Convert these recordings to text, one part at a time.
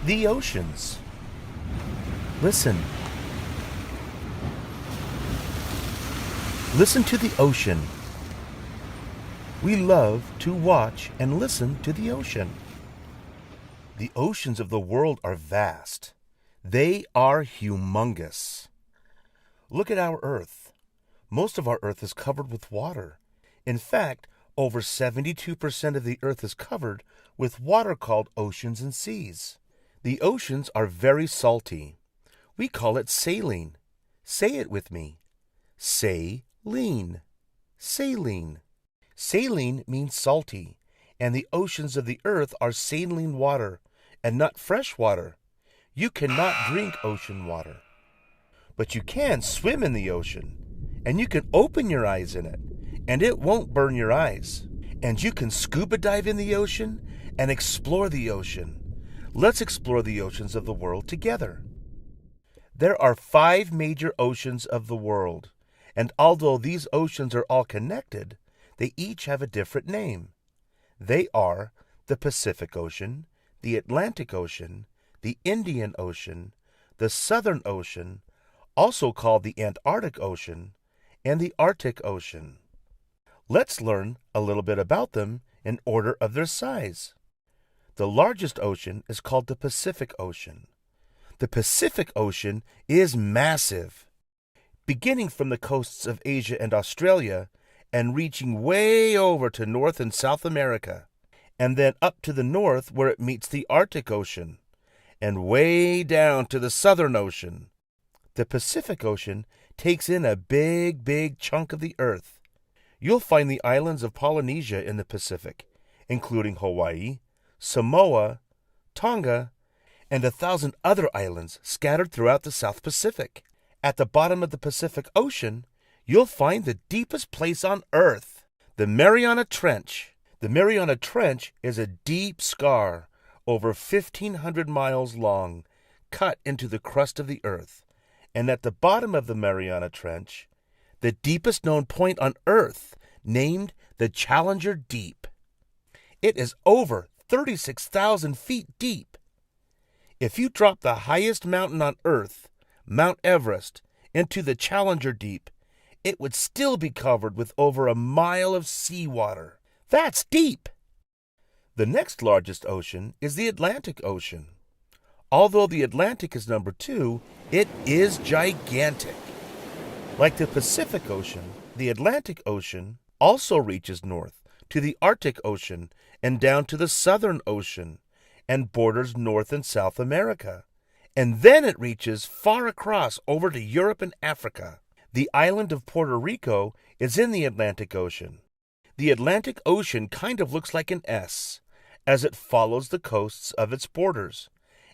The oceans. Listen. Listen to the ocean. We love to watch and listen to the ocean. The oceans of the world are vast. They are humongous. Look at our Earth. Most of our Earth is covered with water. In fact, over 72% of the Earth is covered with water called oceans and seas. The oceans are very salty. We call it saline. Say it with me. Saline. Saline. Saline means salty, and the oceans of the earth are saline water and not fresh water. You cannot drink ocean water. But you can swim in the ocean, and you can open your eyes in it, and it won't burn your eyes. And you can scuba dive in the ocean and explore the ocean. Let's explore the oceans of the world together. There are 5 major oceans of the world, and although these oceans are all connected, they each have a different name. They are the Pacific Ocean, the Atlantic Ocean, the Indian Ocean, the Southern Ocean, also called the Antarctic Ocean, and the Arctic Ocean. Let's learn a little bit about them in order of their size. The largest ocean is called the Pacific Ocean. The Pacific Ocean is massive. Beginning from the coasts of Asia and Australia, and reaching way over to North and South America, and then up to the north where it meets the Arctic Ocean, and way down to the Southern Ocean. The Pacific Ocean takes in a big chunk of the earth. You'll find the islands of Polynesia in the Pacific, including Hawaii, Samoa, Tonga, and 1,000 other islands scattered throughout the South Pacific. At the bottom of the Pacific Ocean, you'll find the deepest place on Earth, the Mariana Trench. The Mariana Trench is a deep scar over 1,500 miles long, cut into the crust of the Earth. And at the bottom of the Mariana Trench, the deepest known point on Earth, named the Challenger Deep. It is over 36,000 feet deep. If you drop the highest mountain on Earth, Mount Everest, into the Challenger Deep, it would still be covered with over a mile of seawater. That's deep! The next largest ocean is the Atlantic Ocean. Although the Atlantic is number 2, it is gigantic. Like the Pacific Ocean, the Atlantic Ocean also reaches north to the Arctic Ocean and down to the Southern Ocean and borders North and South America. And then it reaches far across over to Europe and Africa. The island of Puerto Rico is in the Atlantic Ocean. The Atlantic Ocean kind of looks like an S, as it follows the coasts of its borders,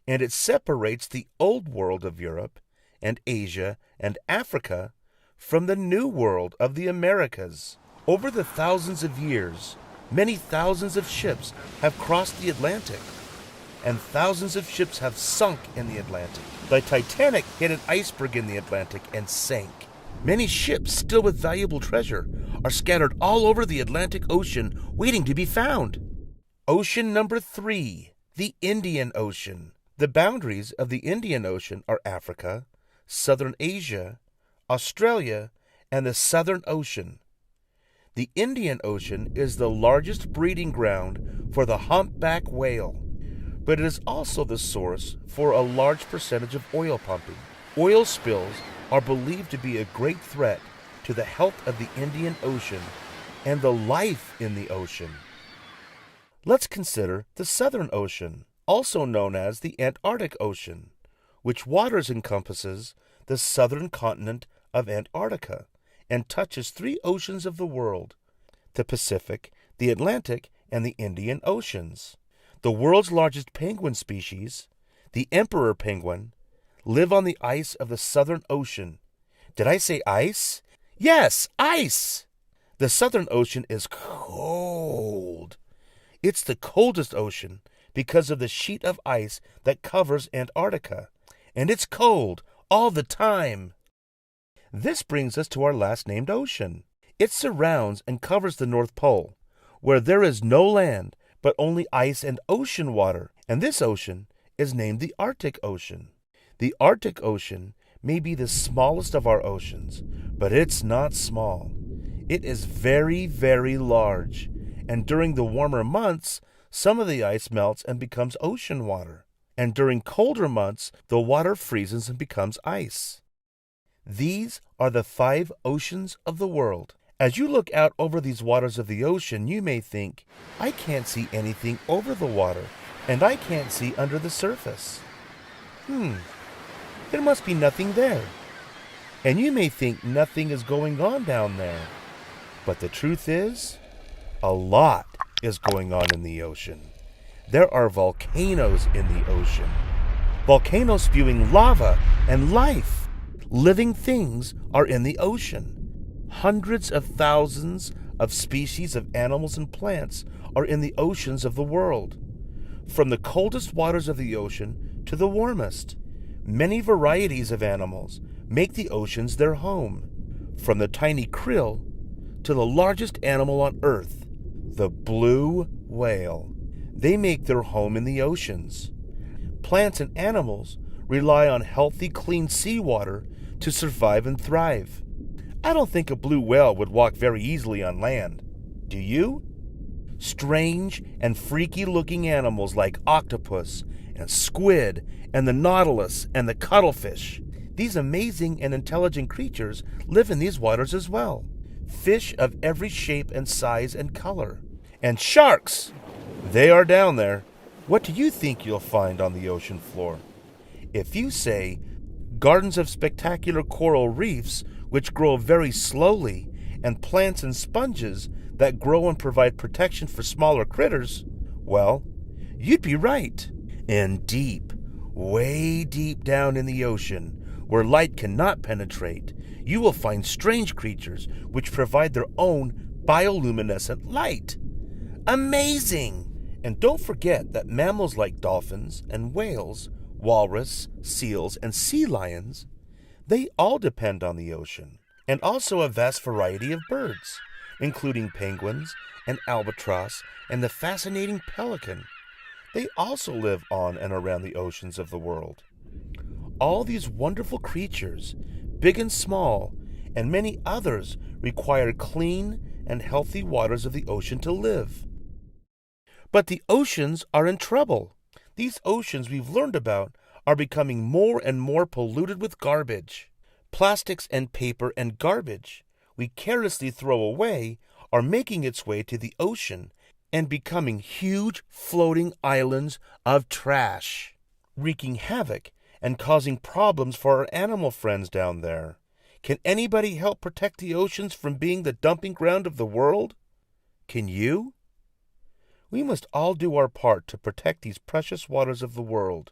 and it separates the old world of Europe and Asia and Africa from the new world of the Americas. Over the thousands of years, many thousands of ships have crossed the Atlantic, and thousands of ships have sunk in the Atlantic. The Titanic hit an iceberg in the Atlantic and sank. Many ships, still with valuable treasure, are scattered all over the Atlantic Ocean, waiting to be found. Ocean number 3, the Indian Ocean. The boundaries of the Indian Ocean are Africa, Southern Asia, Australia, and the Southern Ocean. The Indian Ocean is the largest breeding ground for the humpback whale, but it is also the source for a large percentage of oil pumping. Oil spills are believed to be a great threat to the health of the Indian Ocean and the life in the ocean. Let's consider the Southern Ocean, also known as the Antarctic Ocean, which waters encompasses the southern continent of Antarctica and touches 3 oceans of the world, the Pacific, the Atlantic, and the Indian Oceans. The world's largest penguin species, the emperor penguin, live on the ice of the Southern Ocean. Did I say ice? Yes, ice! The Southern Ocean is cold. It's the coldest ocean because of the sheet of ice that covers Antarctica, and it's cold all the time. This brings us to our last named ocean. It surrounds and covers the North Pole, where there is no land but only ice and ocean water, and this ocean is named the Arctic Ocean. The Arctic Ocean may be the smallest of our oceans, but it's not small. It is very, very large, and during the warmer months, some of the ice melts and becomes ocean water, and during colder months, the water freezes and becomes ice. These are the 5 oceans of the world. As you look out over these waters of the ocean, you may think, I can't see anything over the water, and I can't see under the surface. There must be nothing there. And you may think nothing is going on down there. But the truth is, a lot is going on in the ocean. There are volcanoes in the ocean. Volcanoes spewing lava and life. Living things are in the ocean. Hundreds of thousands of species of animals and plants are in the oceans of the world. From the coldest waters of the ocean to the warmest, many varieties of animals make the oceans their home. From the tiny krill to the largest animal on earth, the blue whale. They make their home in the oceans. Plants and animals rely on healthy, clean seawater to survive and thrive. I don't think a blue whale would walk very easily on land. Do you? Strange and freaky-looking animals like octopus and squid and the nautilus and the cuttlefish. These amazing and intelligent creatures live in these waters as well. Fish of every shape and size and color. And sharks! They are down there. What do you think you'll find on the ocean floor? If you say, gardens of spectacular coral reefs which grow very slowly, and plants and sponges that grow and provide protection for smaller critters, well, you'd be right. And deep, way deep down in the ocean, where light cannot penetrate, you will find strange creatures which provide their own bioluminescent light. Amazing! And don't forget that mammals like dolphins and whales, walrus, seals, and sea lions, they all depend on the ocean, and also a vast variety of birds, including penguins and albatross and the fascinating pelican. They also live on and around the oceans of the world. All these wonderful creatures, big and small, and many others require clean and healthy waters of the ocean to live. But the oceans are in trouble. These oceans we've learned about are becoming more and more polluted with garbage. Plastics and paper and garbage we carelessly throw away are making its way to the ocean and becoming huge floating islands of trash, wreaking havoc and causing problems for our animal friends down there. Can anybody help protect the oceans from being the dumping ground of the world? Can you? We must all do our part to protect these precious waters of the world.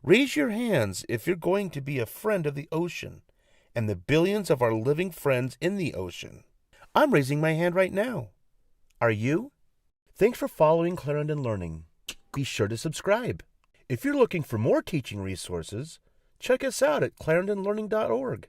Raise your hands if you're going to be a friend of the ocean and the billions of our living friends in the ocean. I'm raising my hand right now. Are you? Thanks for following Clarendon Learning. Be sure to subscribe. If you're looking for more teaching resources, check us out at clarendonlearning.org.